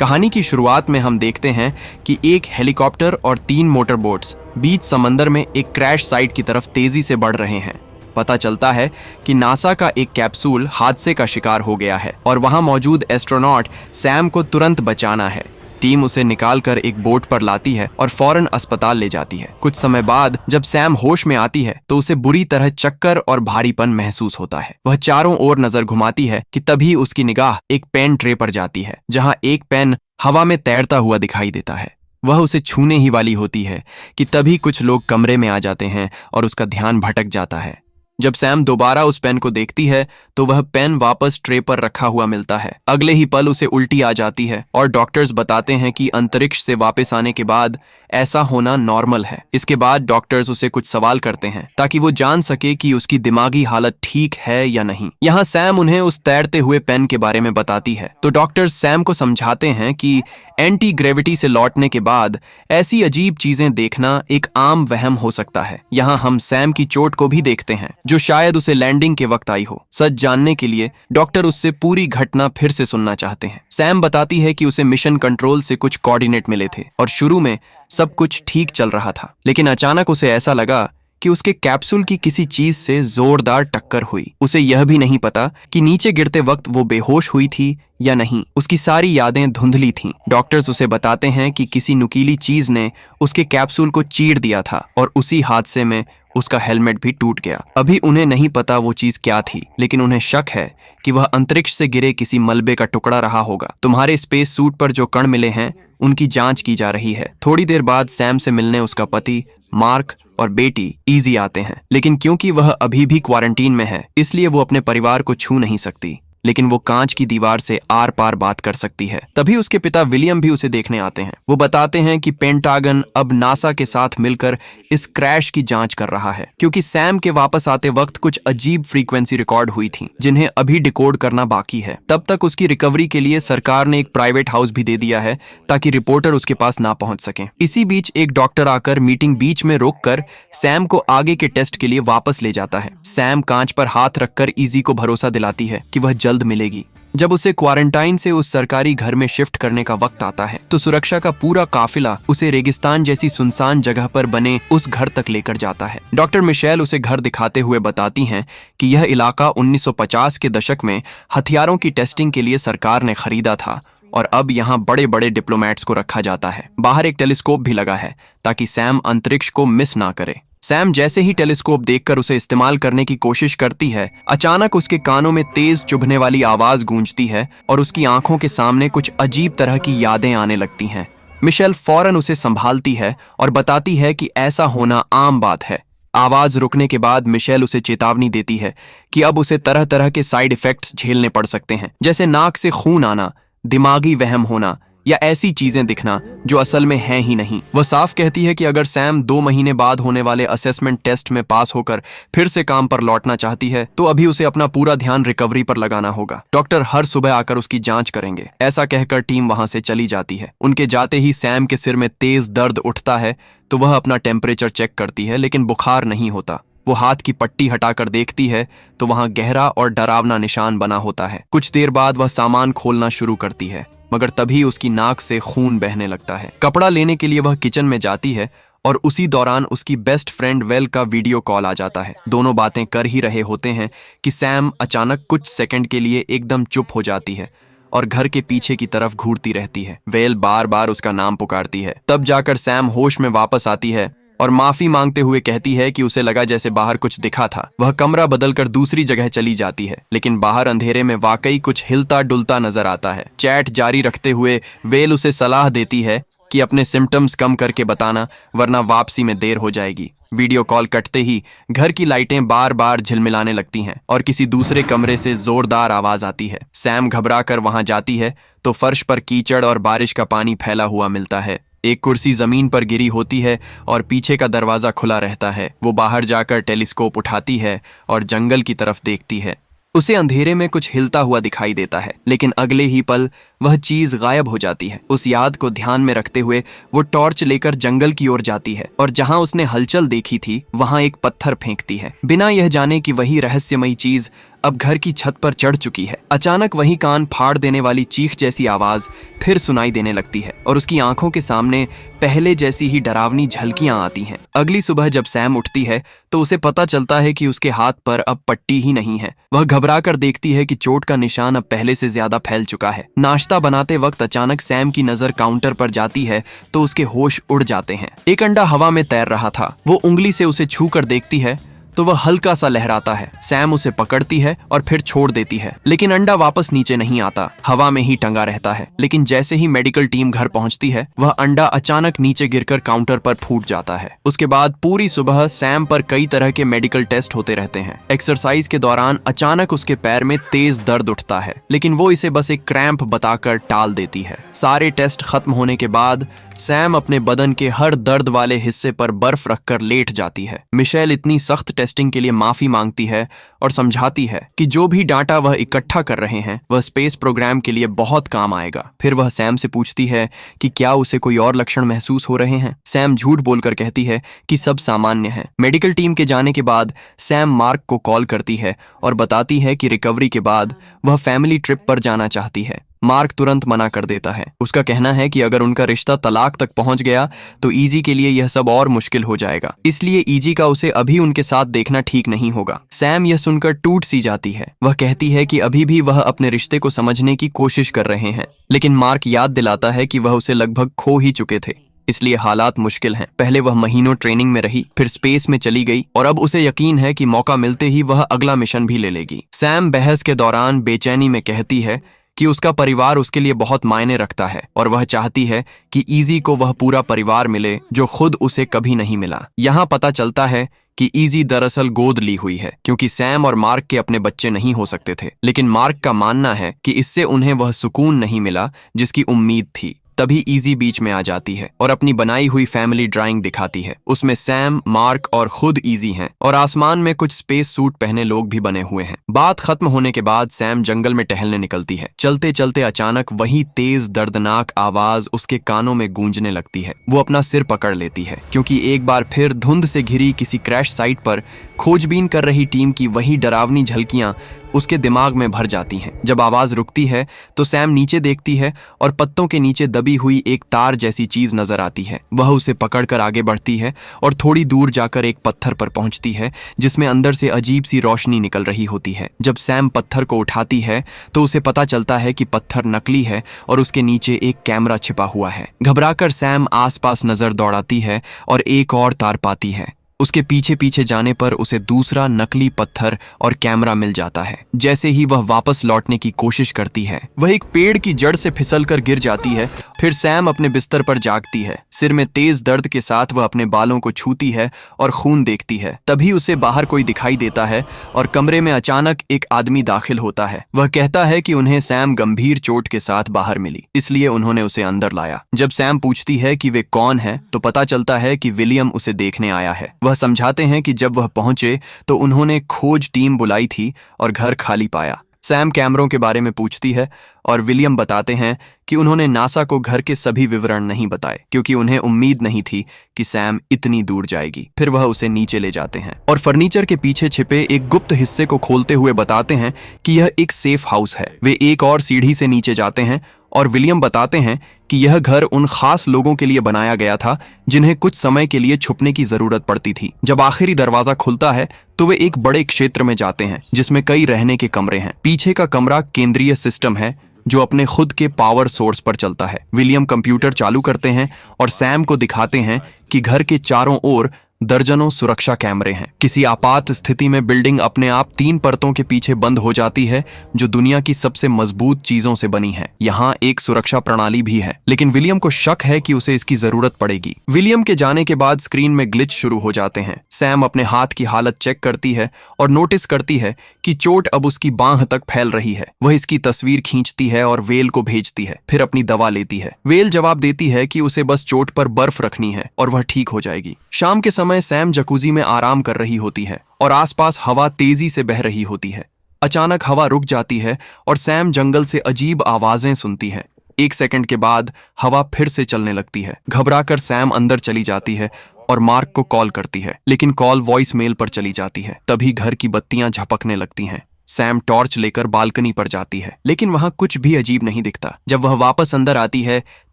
कहानी की शुरुआत में हम देखते हैं कि एक हेलीकॉप्टर और 3 मोटर बोट्स बीच समंदर में एक क्रैश साइट की तरफ तेजी से बढ़ रहे हैं। पता चलता है कि नासा का एक कैप्सूल हादसे का शिकार हो गया है और वहां मौजूद एस्ट्रोनॉट सैम को तुरंत बचाना है। टीम उसे निकालकर एक बोट पर लाती है और फौरन अस्पताल ले जाती है। कुछ समय बाद जब सैम होश में आती है तो उसे बुरी तरह चक्कर और भारीपन महसूस होता है। वह चारों ओर नजर घुमाती है कि तभी उसकी निगाह एक पेन ट्रे पर जाती है, जहां एक पेन हवा में तैरता हुआ दिखाई देता है। वह उसे छूने ही वाली होती है कि तभी कुछ लोग कमरे में आ जाते हैं और उसका ध्यान भटक जाता है। जब सैम दोबारा उस पेन को देखती है तो वह पेन वापस ट्रे पर रखा हुआ मिलता है। अगले ही पल उसे उल्टी आ जाती है और डॉक्टर्स बताते हैं कि अंतरिक्ष से वापस आने के बाद ऐसा होना नॉर्मल है। इसके बाद डॉक्टर्स उसे कुछ सवाल करते हैं ताकि वो जान सके कि उसकी दिमागी हालत ठीक है या नहीं। यहाँ सैम उन्हें उस तैरते हुए पेन के बारे में बताती है तो डॉक्टर्स सैम को समझाते हैं कि एंटी ग्रेविटी से लौटने के बाद ऐसी अजीब चीजें देखना एक आम वहम हो सकता है। यहाँ हम सैम की चोट को भी देखते हैं जो शायद उसे लैंडिंग के वक्त आई हो। सच जानने के लिए डॉक्टर उससे पूरी घटना फिर से सुनना चाहते हैं। सैम बताती है कि उसे मिशन कंट्रोल से कुछ कोऑर्डिनेट मिले थे और शुरू में सब कुछ ठीक चल रहा था, लेकिन अचानक उसे ऐसा लगा कि उसके कैप्सूल की किसी चीज से जोरदार टक्कर हुई। उसे यह भी नहीं पता कि नीचे गिरते वक्त वो बेहोश हुई थी या नहीं। उसकी सारी यादें धुंधली थीं। डॉक्टर्स उसे बताते हैं कि किसी नुकीली चीज ने उसके कैप्सूल को चीर दिया था और उसी हादसे में उसका हेलमेट भी टूट गया। अभी उन्हें नहीं पता वो चीज क्या थी, लेकिन उन्हें शक है कि वह अंतरिक्ष से गिरे किसी मलबे का टुकड़ा रहा होगा। तुम्हारे स्पेस सूट पर जो कण मिले हैं उनकी जांच की जा रही है। थोड़ी देर बाद सैम से मिलने उसका पति मार्क और बेटी इजी आते हैं, लेकिन क्योंकि वह अभी भी क्वारंटीन में है इसलिए वो अपने परिवार को छू नहीं सकती, लेकिन वो कांच की दीवार से आर पार बात कर सकती है। तभी उसके पिता विलियम भी उसे देखने आते हैं। वो बताते हैं कि पेंटागन अब नासा के साथ मिलकर इस क्रैश की जांच कर रहा है, क्योंकि सैम के वापस आते वक्त कुछ अजीब फ्रीक्वेंसी रिकॉर्ड हुई थी जिन्हें अभी डिकोड करना बाकी है। तब तक उसकी रिकवरी के लिए सरकार ने एक प्राइवेट हाउस भी दे दिया है ताकि रिपोर्टर उसके पास ना पहुंच सके। इसी बीच एक डॉक्टर आकर मीटिंग बीच में रोककर सैम को आगे के टेस्ट के लिए वापस ले जाता है। सैम कांच पर हाथ रखकर इजी को भरोसा दिलाती है कि वह जल्द मिलेगी। जब उसे क्वारंटाइन से उस सरकारी घर में शिफ्ट करने का वक्त आता है तो सुरक्षा का पूरा काफिला उसे रेगिस्तान जैसी सुनसान जगह पर बने उस घर तक लेकर जाता है। डॉक्टर मिशेल उसे घर दिखाते हुए बताती हैं कि यह इलाका 1950 के दशक में हथियारों की टेस्टिंग के लिए सरकार ने खरीदा था और अब यहाँ बड़े बड़े डिप्लोमेट्स को रखा जाता है। बाहर एक टेलीस्कोप भी लगा है ताकि सैम अंतरिक्ष को मिस ना करे। सैम जैसे ही टेलीस्कोप देखकर उसे इस्तेमाल करने की कोशिश करती है, अचानक उसके कानों में तेज चुभने वाली आवाज गूंजती है और उसकी आंखों के सामने कुछ अजीब तरह की यादें आने लगती हैं। मिशेल फौरन उसे संभालती है और बताती है कि ऐसा होना आम बात है। आवाज रुकने के बाद मिशेल उसे चेतावनी देती है कि अब उसे तरह तरह के साइड इफेक्ट्स झेलने पड़ सकते हैं, जैसे नाक से खून आना, दिमागी वहम होना या ऐसी चीजें दिखना जो असल में हैं ही नहीं। वह साफ कहती है कि अगर सैम 2 महीने बाद होने वाले असेसमेंट टेस्ट में पास होकर फिर से काम पर लौटना चाहती है तो अभी उसे अपना पूरा ध्यान रिकवरी पर लगाना होगा। डॉक्टर हर सुबह आकर उसकी जांच करेंगे। ऐसा कहकर टीम वहां से चली जाती है। उनके जाते ही सैम के सिर में तेज दर्द उठता है तो वह अपना टेम्परेचर चेक करती है, लेकिन बुखार नहीं होता। वो हाथ की पट्टी हटाकर देखती है तो वहां गहरा और डरावना निशान बना होता है। कुछ देर बाद वह सामान खोलना शुरू करती है, मगर तभी उसकी नाक से खून बहने लगता है। कपड़ा लेने के लिए वह किचन में जाती है और उसी दौरान उसकी बेस्ट फ्रेंड वेल का वीडियो कॉल आ जाता है। दोनों बातें कर ही रहे होते हैं कि सैम अचानक कुछ सेकंड के लिए एकदम चुप हो जाती है और घर के पीछे की तरफ घूरती रहती है। वेल बार बार उसका नाम पुकारती है। तब जाकर सैम होश में वापस आती है और माफी मांगते हुए कहती है कि उसे लगा जैसे बाहर कुछ दिखा था। वह कमरा बदलकर दूसरी जगह चली जाती है, लेकिन बाहर अंधेरे में वाकई कुछ हिलता डुलता नजर आता है। चैट जारी रखते हुए वेल उसे सलाह देती है कि अपने सिम्टम्स कम करके बताना, वरना वापसी में देर हो जाएगी। वीडियो कॉल कटते ही घर की लाइटें बार बार झिलमिलाने लगती हैं और किसी दूसरे कमरे से जोरदार आवाज आती है। सैम घबराकर वहां जाती है तो फर्श पर कीचड़ और बारिश का पानी फैला हुआ मिलता है। एक कुर्सी जमीन पर गिरी होती है और पीछे का दरवाजा खुला रहता है। वो बाहर जाकर टेलीस्कोप उठाती है और जंगल की तरफ देखती है। उसे अंधेरे में कुछ हिलता हुआ दिखाई देता है, लेकिन अगले ही पल वह चीज गायब हो जाती है। उस याद को ध्यान में रखते हुए वो टॉर्च लेकर जंगल की ओर जाती है और जहां उसने हलचल देखी थी वहां एक पत्थर फेंकती है, बिना यह जाने कि वही रहस्यमयी चीज अब घर की छत पर चढ़ चुकी है। अचानक वही कान फाड़ देने वाली चीख जैसी आवाज फिर सुनाई देने लगती है और उसकी आंखों के सामने पहले जैसी ही डरावनी झलकियां आती हैं। अगली सुबह जब सैम उठती है तो उसे पता चलता है कि उसके हाथ पर अब पट्टी ही नहीं है। वह घबराकर देखती है कि चोट का निशान अब पहले से ज्यादा फैल चुका है। नाश्ता बनाते वक्त अचानक सैम की नजर काउंटर पर जाती है तो उसके होश उड़ जाते हैं। एक अंडा हवा में तैर रहा था। वो उंगली से उसे छू कर देखती है तो वह हल्का सा लहराता है। सैम उसे पकड़ती है और फिर छोड़ देती है, लेकिन अंडा वापस नीचे नहीं आता, हवा में ही टंगा रहता है। लेकिन जैसे ही मेडिकल टीम घर पहुंचती है, वह अंडा अचानक नीचे गिरकर काउंटर पर फूट जाता है। उसके बाद पूरी सुबह सैम पर कई तरह के मेडिकल टेस्ट होते रहते हैं। एक्सरसाइज के दौरान अचानक उसके पैर में तेज दर्द उठता है, लेकिन वो इसे बस एक क्रैम्प बताकर टाल देती है। सारे टेस्ट खत्म होने के बाद सैम अपने बदन के हर दर्द वाले हिस्से पर बर्फ रखकर लेट जाती है। मिशेल इतनी सख्त टेस्टिंग के लिए माफी मांगती है और समझाती है कि जो भी डाटा वह इकट्ठा कर रहे हैं वह स्पेस प्रोग्राम के लिए बहुत काम आएगा। फिर वह सैम से पूछती है कि क्या उसे कोई और लक्षण महसूस हो रहे हैं। सैम झूठ बोलकर कहती है कि सब सामान्य है। मेडिकल टीम के जाने के बाद सैम मार्क को कॉल करती है और बताती है कि रिकवरी के बाद वह फैमिली ट्रिप पर जाना चाहती है। मार्क तुरंत मना कर देता है। उसका कहना है कि अगर उनका रिश्ता तलाक तक पहुंच गया तो ईजी के लिए यह सब और मुश्किल हो जाएगा, इसलिए ईजी का उसे अभी उनके साथ देखना ठीक नहीं होगा। सैम यह सुनकर टूट सी जाती है। वह कहती है कि अभी भी वह अपने रिश्ते को समझने की कोशिश कर रहे हैं, लेकिन मार्क याद दिलाता है कि वह उसे लगभग खो ही चुके थे, इसलिए हालात मुश्किल हैं। पहले वह महीनों ट्रेनिंग में रही, फिर स्पेस में चली गई और अब उसे यकीन है कि मौका मिलते ही वह अगला मिशन भी ले लेगी। सैम बहस के दौरान बेचैनी में कहती है कि उसका परिवार उसके लिए बहुत मायने रखता है और वह चाहती है कि ईजी को वह पूरा परिवार मिले जो खुद उसे कभी नहीं मिला। यहाँ पता चलता है कि ईजी दरअसल गोद ली हुई है, क्योंकि सैम और मार्क के अपने बच्चे नहीं हो सकते थे। लेकिन मार्क का मानना है कि इससे उन्हें वह सुकून नहीं मिला जिसकी उम्मीद थी। तभी ईजी बीच में आ जाती है और अपनी बनाई हुई फैमिली ड्राइंग दिखाती है। उसमें सैम, मार्क और खुद ईजी हैं और आसमान में कुछ स्पेस सूट पहने लोग भी बने हुए हैं। बात खत्म होने के बाद सैम जंगल में टहलने निकलती है। चलते चलते अचानक वही तेज दर्दनाक आवाज उसके कानों में गूंजने लगती है। वो अपना सिर पकड़ लेती है, क्योंकि एक बार फिर धुंध से घिरी किसी क्रैश साइट पर खोजबीन कर रही टीम की वही डरावनी झलकियां उसके दिमाग में भर जाती हैं। जब आवाज रुकती है तो सैम नीचे देखती है और पत्तों के नीचे दबी हुई एक तार जैसी चीज नजर आती है। वह उसे पकड़कर आगे बढ़ती है और थोड़ी दूर जाकर एक पत्थर पर पहुंचती है जिसमें अंदर से अजीब सी रोशनी निकल रही होती है। जब सैम पत्थर को उठाती है तो उसे पता चलता है कि पत्थर नकली है और उसके नीचे एक कैमरा छिपा हुआ है। घबराकर सैम आसपास नजर दौड़ाती है और एक और तार पाती है। उसके पीछे पीछे जाने पर उसे दूसरा नकली पत्थर और कैमरा मिल जाता है। जैसे ही वह वापस लौटने की कोशिश करती है, वह एक पेड़ की जड़ से फिसलकर गिर जाती है। फिर सैम अपने बिस्तर पर जागती है। सिर में तेज दर्द के साथ वह अपने बालों को छूती है और खून देखती है। तभी उसे बाहर कोई दिखाई देता है और कमरे में अचानक एक आदमी दाखिल होता है। वह कहता है कि उन्हें सैम गंभीर चोट के साथ बाहर मिली, इसलिए उन्होंने उसे अंदर लाया। जब सैम पूछती है कि वे कौन है तो पता चलता है कि विलियम उसे देखने आया है। वह समझाते हैं कि जब वह पहुंचे तो उन्होंने खोज टीम बुलाई थी और घर खाली पाया। सैम कैमरों के बारे में पूछती है और विलियम बताते हैं कि उन्होंने नासा को घर के सभी विवरण नहीं बताए, क्योंकि उन्हें उम्मीद नहीं थी कि सैम इतनी दूर जाएगी। फिर वह उसे नीचे ले जाते हैं और फर्नीचर के पीछे छिपे एक गुप्त हिस्से को खोलते हुए बताते हैं कि यह एक सेफ हाउस है। वे एक और सीढ़ी से नीचे जाते हैं और विलियम बताते हैं कि यह घर उन खास लोगों के लिए बनाया गया था जिन्हें कुछ समय के लिए छुपने की जरूरत पड़ती थी। जब आखिरी दरवाजा खुलता है तो वे एक बड़े क्षेत्र में जाते हैं जिसमें कई रहने के कमरे हैं। पीछे का कमरा केंद्रीय सिस्टम है जो अपने खुद के पावर सोर्स पर चलता है। विलियम कंप्यूटर चालू करते हैं और सैम को दिखाते हैं कि घर के चारों ओर दर्जनों सुरक्षा कैमरे हैं। किसी आपात स्थिति में बिल्डिंग अपने आप 3 परतों के पीछे बंद हो जाती है जो दुनिया की सबसे मजबूत चीजों से बनी है। यहाँ एक सुरक्षा प्रणाली भी है, लेकिन विलियम को शक है कि उसे इसकी जरूरत पड़ेगी। विलियम के जाने के बाद स्क्रीन में ग्लिच शुरू हो जाते हैं। सैम अपने हाथ की हालत चेक करती है और नोटिस करती है कि चोट अब उसकी बांह तक फैल रही है। वह इसकी तस्वीर खींचती है और वेल को भेजती है, फिर अपनी दवा लेती है। वेल जवाब देती है कि उसे बस चोट पर बर्फ रखनी है और वह ठीक हो जाएगी। शाम के समय सैम जकूजी में आराम कर रही होती है और आसपास हवा तेजी से बह रही होती है। अचानक हवा रुक जाती है और सैम जंगल से अजीब आवाजें सुनती है। 1 सेकंड के बाद हवा फिर से चलने लगती है। घबराकर सैम अंदर चली जाती है और मार्क को कॉल करती है, लेकिन कॉल वॉइस मेल पर चली जाती है। तभी घर की बत्तियां झपकने लगती हैं। सैम टॉर्च लेकर बालकनी पर जाती है, लेकिन वहां कुछ भी अजीब नहीं दिखता। जब वह वापस अंदर आती है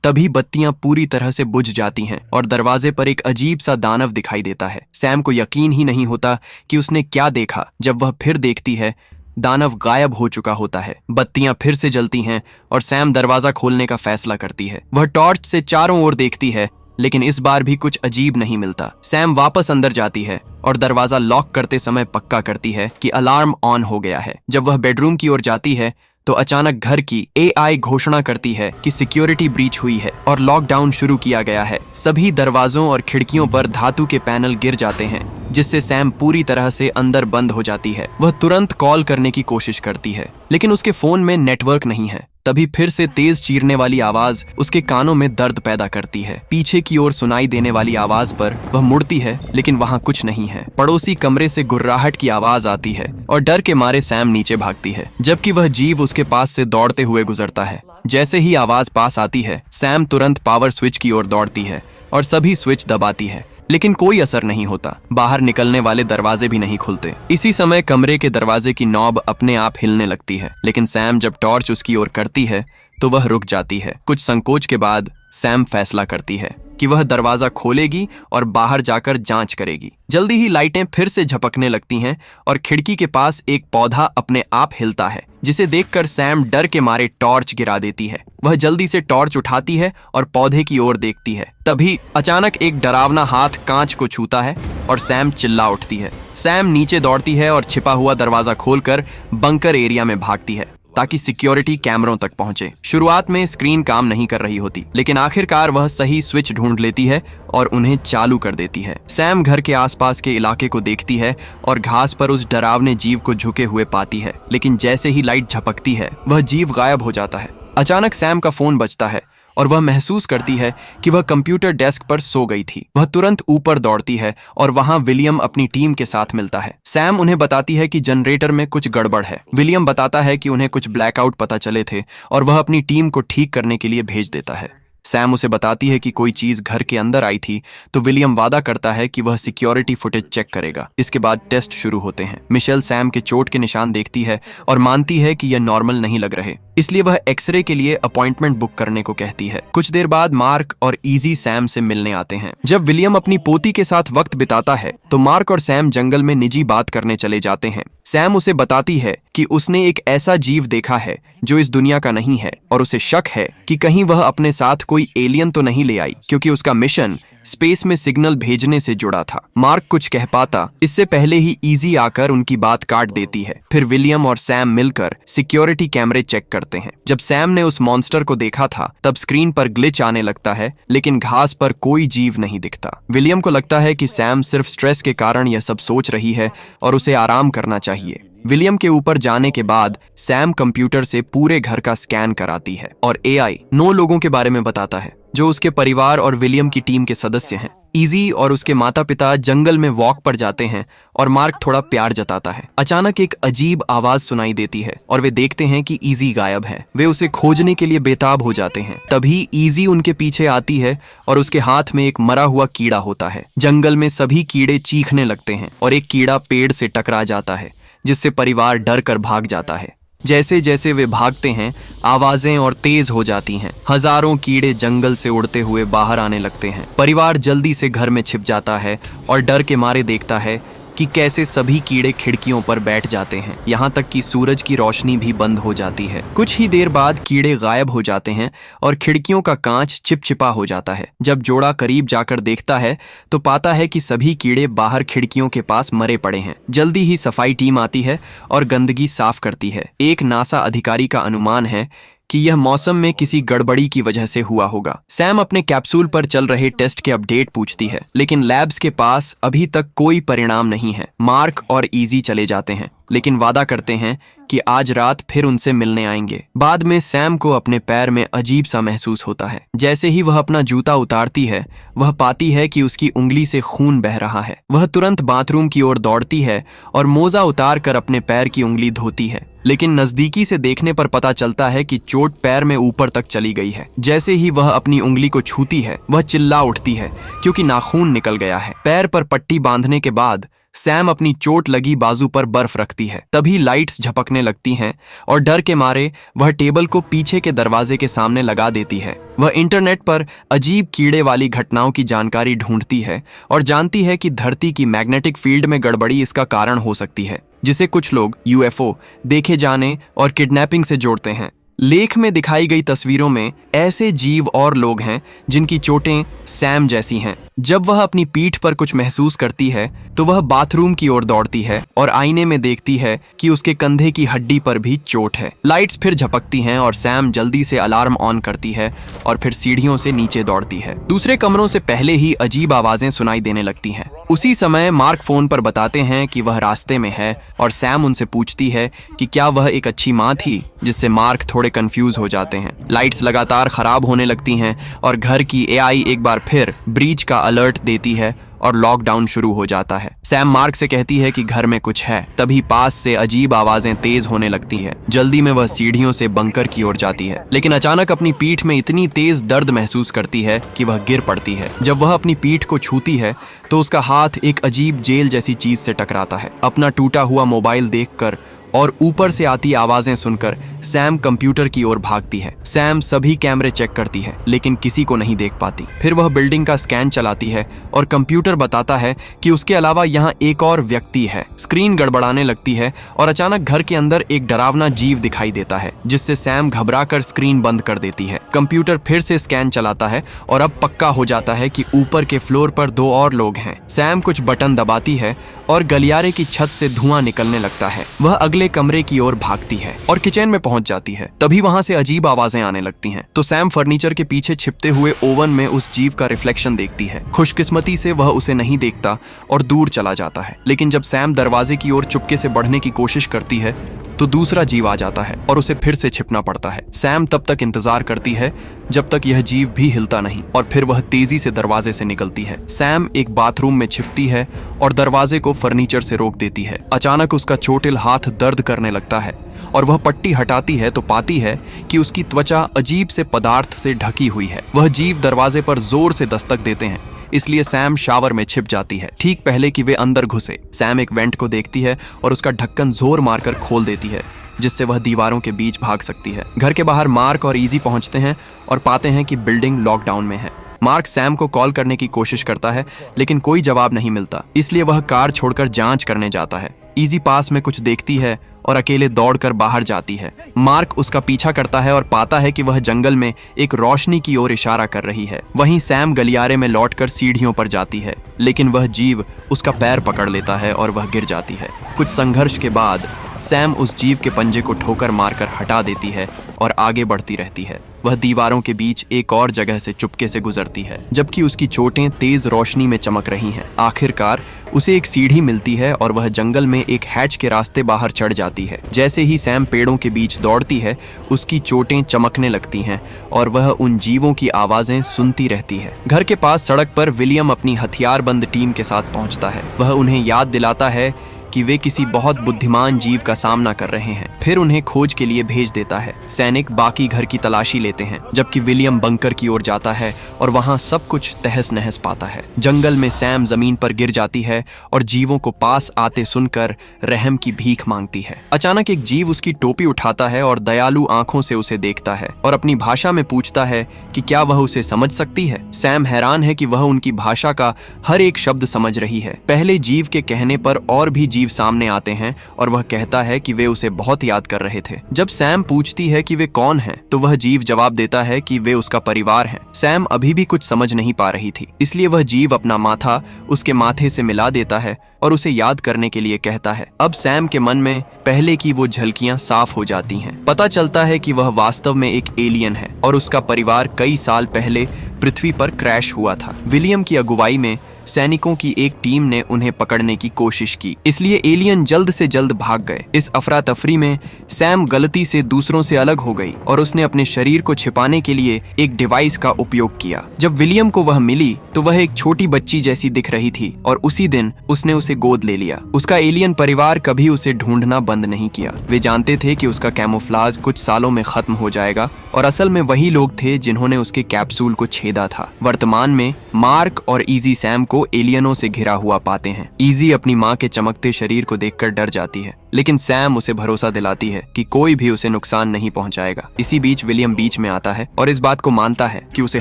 तभी बत्तियां पूरी तरह से बुझ जाती हैं और दरवाजे पर एक अजीब सा दानव दिखाई देता है। सैम को यकीन ही नहीं होता कि उसने क्या देखा। जब वह फिर देखती है, दानव गायब हो चुका होता है। बत्तियां फिर से जलती हैं और सैम दरवाजा खोलने का फैसला करती है। वह टॉर्च से चारों ओर देखती है, लेकिन इस बार भी कुछ अजीब नहीं मिलता। सैम वापस अंदर जाती है और दरवाजा लॉक करते समय पक्का करती है कि अलार्म ऑन हो गया है। जब वह बेडरूम की ओर जाती है तो अचानक घर की AI घोषणा करती है कि सिक्योरिटी ब्रीच हुई है और लॉकडाउन शुरू किया गया है। सभी दरवाजों और खिड़कियों पर धातु के पैनल गिर जाते हैं, जिससे सैम पूरी तरह से अंदर बंद हो जाती है। वह तुरंत कॉल करने की कोशिश करती है, लेकिन उसके फोन में नेटवर्क नहीं है। तभी फिर से तेज चीरने वाली आवाज उसके कानों में दर्द पैदा करती है। पीछे की ओर सुनाई देने वाली आवाज पर वह मुड़ती है, लेकिन वहां कुछ नहीं है। पड़ोसी कमरे से गुर्राहट की आवाज आती है और डर के मारे सैम नीचे भागती है, जबकि वह जीव उसके पास से दौड़ते हुए गुजरता है। जैसे ही आवाज पास आती है, सैम तुरंत पावर स्विच की ओर दौड़ती है और सभी स्विच दबाती है, लेकिन कोई असर नहीं होता। बाहर निकलने वाले दरवाजे भी नहीं खुलते। इसी समय कमरे के दरवाजे की नॉब अपने आप हिलने लगती है, लेकिन सैम जब टॉर्च उसकी ओर करती है तो वह रुक जाती है। कुछ संकोच के बाद सैम फैसला करती है कि वह दरवाजा खोलेगी और बाहर जाकर जांच करेगी। जल्दी ही लाइटें फिर से झपकने लगती हैं और खिड़की के पास एक पौधा अपने आप हिलता है, जिसे देखकर सैम डर के मारे टॉर्च गिरा देती है। वह जल्दी से टॉर्च उठाती है और पौधे की ओर देखती है। तभी अचानक एक डरावना हाथ कांच को छूता है और सैम चिल्ला उठती है। सैम नीचे दौड़ती है और छिपा हुआ दरवाजा खोलकर बंकर एरिया में भागती है ताकि सिक्योरिटी कैमरों तक पहुंचे। शुरुआत में स्क्रीन काम नहीं कर रही होती, लेकिन आखिरकार वह सही स्विच ढूंढ लेती है और उन्हें चालू कर देती है। सैम घर के आसपास के इलाके को देखती है और घास पर उस डरावने जीव को झुके हुए पाती है, लेकिन जैसे ही लाइट झपकती है वह जीव गायब हो जाता है। अचानक सैम का फोन बजता है और वह महसूस करती है कि वह कंप्यूटर डेस्क पर सो गई थी। वह तुरंत ऊपर दौड़ती है और वहां विलियम अपनी टीम के साथ मिलता है। सैम उन्हें बताती है कि जनरेटर में कुछ गड़बड़ है। विलियम बताता है कि उन्हें कुछ ब्लैकआउट पता चले थे और वह अपनी टीम को ठीक करने के लिए भेज देता है। सैम उसे बताती है कि कोई चीज घर के अंदर आई थी, तो विलियम वादा करता है कि वह सिक्योरिटी फुटेज चेक करेगा। इसके बाद टेस्ट शुरू होते हैं। मिशेल सैम के चोट के निशान देखती है और मानती है कि यह नॉर्मल नहीं लग रहे, इसलिए वह एक्सरे के लिए अपॉइंटमेंट बुक करने को कहती है। कुछ देर बाद मार्क और इजी सैम से मिलने आते हैं। जब विलियम अपनी पोती के साथ वक्त बिताता है तो मार्क और सैम जंगल में निजी बात करने चले जाते हैं। सैम उसे बताती है कि उसने एक ऐसा जीव देखा है जो इस दुनिया का नहीं है और उसे शक है कि कहीं वह अपने साथ कोई एलियन तो नहीं ले आई, क्योंकि उसका मिशन स्पेस में सिग्नल भेजने से जुड़ा था। मार्क कुछ कह पाता इससे पहले ही इजी आकर उनकी बात काट देती है। फिर विलियम और सैम मिलकर सिक्योरिटी कैमरे चेक करते हैं। जब सैम ने उस मॉन्स्टर को देखा था तब स्क्रीन पर ग्लिच आने लगता है, लेकिन घास पर कोई जीव नहीं दिखता। विलियम को लगता है कि सैम सिर्फ स्ट्रेस के कारण यह सब सोच रही है और उसे आराम करना चाहिए। विलियम के ऊपर जाने के बाद सैम कंप्यूटर से पूरे घर का स्कैन कराती है और AI 9 लोगों के बारे में बताता है जो उसके परिवार और विलियम की टीम के सदस्य हैं। इजी और उसके माता पिता जंगल में वॉक पर जाते हैं और मार्क थोड़ा प्यार जताता है। अचानक एक अजीब आवाज सुनाई देती है और वे देखते हैं कि इजी गायब है। वे उसे खोजने के लिए बेताब हो जाते हैं। तभी इजी उनके पीछे आती है और उसके हाथ में एक मरा हुआ कीड़ा होता है। जंगल में सभी कीड़े चीखने लगते हैं और एक कीड़ा पेड़ से टकरा जाता है, जिससे परिवार डर कर भाग जाता है। जैसे जैसे वे भागते हैं आवाजें और तेज हो जाती हैं। हजारों कीड़े जंगल से उड़ते हुए बाहर आने लगते हैं। परिवार जल्दी से घर में छिप जाता है और डर के मारे देखता है कि कैसे सभी कीड़े खिड़कियों पर बैठ जाते हैं, यहाँ तक कि सूरज की रोशनी भी बंद हो जाती है। कुछ ही देर बाद कीड़े गायब हो जाते हैं और खिड़कियों का कांच चिपचिपा हो जाता है। जब जोड़ा करीब जाकर देखता है तो पाता है कि सभी कीड़े बाहर खिड़कियों के पास मरे पड़े हैं। जल्दी ही सफाई टीम आती है और गंदगी साफ करती है। एक नासा अधिकारी का अनुमान है कि यह मौसम में किसी गड़बड़ी की वजह से हुआ होगा। सैम अपने कैप्सूल पर चल रहे टेस्ट के अपडेट पूछती है, लेकिन लैब्स के पास अभी तक कोई परिणाम नहीं है। मार्क और इजी चले जाते हैं, लेकिन वादा करते हैं कि आज रात फिर उनसे मिलने आएंगे। बाद में सैम को अपने पैर में अजीब सा महसूस होता है। जैसे ही वह अपना जूता उतारती है वह पाती है कि उसकी उंगली से खून बह रहा है। वह तुरंत बाथरूम की ओर दौड़ती है और मोजा उतार कर अपने पैर की उंगली धोती है, लेकिन नजदीकी से देखने पर पता चलता है कि चोट पैर में ऊपर तक चली गई है। जैसे ही वह अपनी उंगली को छूती है वह चिल्ला उठती है क्योंकि नाखून निकल गया है। पैर पर पट्टी बांधने के बाद सैम अपनी चोट लगी बाजू पर बर्फ रखती है। तभी लाइट्स झपकने लगती हैं और डर के मारे वह टेबल को पीछे के दरवाजे के सामने लगा देती है। वह इंटरनेट पर अजीब कीड़े वाली घटनाओं की जानकारी ढूंढती है और जानती है कि धरती की मैग्नेटिक फील्ड में गड़बड़ी इसका कारण हो सकती है, जिसे कुछ लोग यूएफओ, देखे जाने और किडनैपिंग से जोड़ते हैं। लेख में दिखाई गई तस्वीरों में ऐसे जीव और लोग हैं जिनकी चोटें सैम जैसी हैं। जब वह अपनी पीठ पर कुछ महसूस करती है तो वह बाथरूम की ओर दौड़ती है और आईने में देखती है कि उसके कंधे की हड्डी पर भी चोट है। लाइट्स फिर झपकती हैं और सैम जल्दी से अलार्म ऑन करती है और फिर सीढ़ियों से नीचे दौड़ती है। दूसरे कमरों से पहले ही अजीब आवाजें सुनाई देने लगती हैं। उसी समय मार्क फोन पर बताते हैं कि वह रास्ते में है और सैम उनसे पूछती है कि क्या वह एक अच्छी माँ थी, जिससे मार्क थोड़े कंफ्यूज हो जाते हैं। लाइट्स लगातार खराब होने लगती हैं और घर की एआई एक बार फिर ब्रीच का अलर्ट देती है और लॉकडाउन शुरू हो जाता है। सैम मार्क से कहती है कि घर में कुछ है। तभी पास से अजीब आवाजें तेज होने लगती हैं। जल्दी में वह सीढ़ियों से बंकर की ओर जाती है, लेकिन अचानक अपनी पीठ में इतनी तेज दर्द महसूस करती है कि वह गिर पड़ती है। जब वह अपनी पीठ को छूती है तो उसका हाथ एक अजीब जेल जैसी चीज से टकराता है। अपना टूटा हुआ मोबाइल देखकर और ऊपर से आती आवाजें सुनकर सैम कंप्यूटर की ओर भागती है। सैम सभी कैमरे चेक करती है लेकिन किसी को नहीं देख पाती। फिर वह बिल्डिंग का स्कैन चलाती है और कंप्यूटर बताता है कि उसके अलावा यहाँ एक और व्यक्ति है। स्क्रीन गड़बड़ाने लगती है और अचानक घर के अंदर एक डरावना जीव दिखाई देता है, जिससे सैम घबराकर स्क्रीन बंद कर देती है। कंप्यूटर फिर से स्कैन चलाता है और अब पक्का हो जाता है कि ऊपर के फ्लोर पर 2 और लोग हैं। सैम कुछ बटन दबाती है और गलियारे की छत से धुआं निकलने लगता है। वह अगले कमरे की ओर भागती है और किचन में पहुंच जाती है। तभी वहां से अजीब आवाजें आने लगती हैं। तो सैम फर्नीचर के पीछे छिपते हुए ओवन में उस जीव का रिफ्लेक्शन देखती है। खुशकिस्मती से वह उसे नहीं देखता और दूर चला जाता है। लेकिन जब सैम दरवाजे की ओर चुपके से बढ़ने की कोशिश करती है तो दूसरा जीव आ जाता है और उसे फिर से छिपना पड़ता है। सैम तब तक इंतजार करती है जब तक यह जीव भी हिलता नहीं और फिर वह तेजी से दरवाजे से निकलती है। सैम एक बाथरूम में छिपती है और दरवाजे को फर्नीचर से रोक देती है। अचानक उसका चोटिल हाथ दर्द करने लगता है और वह पट्टी हटाती है तो पाती है कि उसकी त्वचा अजीब से पदार्थ से ढकी हुई है। वह जीव दरवाजे पर जोर से दस्तक देते हैं, इसलिए सैम शावर में छिप जाती है ठीक पहले कि वे अंदर घुसे। सैम एक वेंट को देखती है और उसका ढक्कन जोर मारकर खोल देती है, जिससे वह दीवारों के बीच भाग सकती है। घर के बाहर मार्क और इजी पहुंचते हैं और पाते हैं कि बिल्डिंग लॉकडाउन में है। मार्क सैम को कॉल करने की कोशिश करता है लेकिन कोई जवाब नहीं मिलता, इसलिए वह कार छोड़कर जांच करने जाता है। इजी पास में कुछ देखती है और अकेले दौड़कर बाहर जाती है। मार्क उसका पीछा करता है और पाता है कि वह जंगल में एक रोशनी की ओर इशारा कर रही है। वहीं सैम गलियारे में लौटकर सीढ़ियों पर जाती है, लेकिन वह जीव उसका पैर पकड़ लेता है और वह गिर जाती है। कुछ संघर्ष के बाद सैम उस जीव के पंजे को ठोकर मारकर हटा देती है और आगे बढ़ती रहती है। वह दीवारों के बीच एक और जगह से चुपके से गुजरती है, जबकि उसकी चोटें तेज रोशनी में चमक रही हैं। आखिरकार उसे एक सीढ़ी मिलती है और वह जंगल में एक हैच के रास्ते बाहर चढ़ जाती है। जैसे ही सैम पेड़ों के बीच दौड़ती है, उसकी चोटें चमकने लगती हैं और वह उन जीवों की आवाजें सुनती रहती है। घर के पास सड़क पर विलियम अपनी हथियारबंद टीम के साथ पहुंचता है। वह उन्हें याद दिलाता है कि वे किसी बहुत बुद्धिमान जीव का सामना कर रहे हैं। फिर उन्हें खोज के लिए भेज देता है। सैनिक बाकी घर की तलाशी लेते हैं, जबकि विलियम बंकर की ओर जाता है और वहां सब कुछ तहस नहस पाता है। जंगल में सैम जमीन पर गिर जाती है और जीवों को पास आते सुनकर रहम की भीख मांगती है। अचानक एक जीव उसकी टोपी उठाता है और दयालु आंखों से उसे देखता है और अपनी भाषा में पूछता है कि क्या वह उसे समझ सकती है। सैम हैरान है कि वह उनकी भाषा का हर एक शब्द समझ रही है। पहले जीव के कहने पर और भी जीव सामने आते हैं और वह कहता है कि वे उसे बहुत याद कर रहे थे। जब सैम पूछती है कि वे कौन हैं, तो वह जीव जवाब देता है कि वे उसका परिवार हैं। सैम अभी भी कुछ समझ नहीं पा रही थी, इसलिए वह जीव अपना माथा उसके माथे से मिला देता है और उसे याद करने के लिए कहता है। अब सैम के मन में पहले की वो झलकियां साफ हो जाती हैं। पता चलता है कि वह वास्तव में एक एलियन है और उसका परिवार कई साल पहले पृथ्वी पर क्रैश हुआ था। विलियम की अगुवाई में सैनिकों की एक टीम ने उन्हें पकड़ने की कोशिश की, इसलिए एलियन जल्द से जल्द भाग गए। इस अफरा तफरी में सैम गलती से दूसरों से अलग हो गई और उसने अपने शरीर को छिपाने के लिए एक डिवाइस का उपयोग किया। जब विलियम को वह मिली तो वह एक छोटी बच्ची जैसी दिख रही थी और उसी दिन उसने उसे गोद ले लिया। उसका एलियन परिवार कभी उसे ढूंढना बंद नहीं किया। वे जानते थे कि उसका कैमोफ्लाज कुछ सालों में खत्म हो जाएगा और असल में वही लोग थे जिन्होंने उसके कैप्सूल को छेदा था। वर्तमान में मार्क और इजी सैम को दो एलियनों से घिरा हुआ पाते हैं। इजी अपनी माँ के चमकते शरीर को देखकर डर जाती है, लेकिन सैम उसे भरोसा दिलाती है कि कोई भी उसे नुकसान नहीं पहुंचाएगा। इसी बीच विलियम बीच में आता है और इस बात को मानता है कि उसे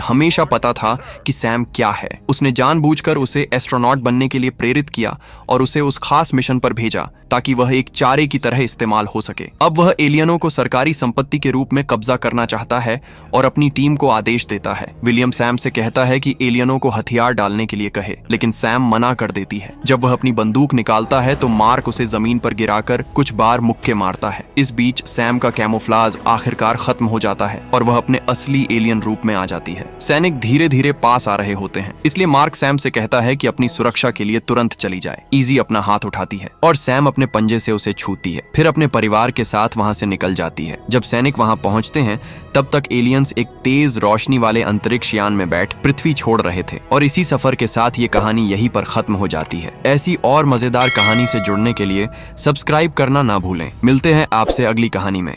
हमेशा पता था कि सैम क्या है। उसने जानबूझकर उसे एस्ट्रोनॉट बनने के लिए प्रेरित किया और उसे उस खास मिशन पर भेजा ताकि वह एक चारे की तरह इस्तेमाल हो सके। अब वह एलियनों को सरकारी संपत्ति के रूप में कब्जा करना चाहता है और अपनी टीम को आदेश देता है। विलियम सैम से कहता है कि एलियनों को हथियार डालने के लिए कहे, लेकिन सैम मना कर देती है। जब वह अपनी बंदूक निकालता है तो मार्क उसे जमीन पर गिराकर कुछ बार मुक्के मारता है। इस बीच सैम का कैमोफ्लाज आखिरकार खत्म हो जाता है और वह अपने असली एलियन रूप में आ जाती है। सैनिक धीरे धीरे पास आ रहे होते हैं, इसलिए मार्क सैम से कहता है कि अपनी सुरक्षा के लिए तुरंत चली जाए। इजी अपना हाथ उठाती है और सैम अपने पंजे से उसे छूती है, फिर अपने परिवार के साथ वहां से निकल जाती है। जब सैनिक वहां पहुंचते हैं तब तक एलियंस एक तेज रोशनी वाले अंतरिक्ष यान में बैठ पृथ्वी छोड़ रहे थे और इसी सफर के साथ ये कहानी यहीं पर खत्म हो जाती है। ऐसी और मजेदार कहानी से जुड़ने के लिए सब्सक्राइब करना ना भूलें। मिलते हैं आपसे अगली कहानी में।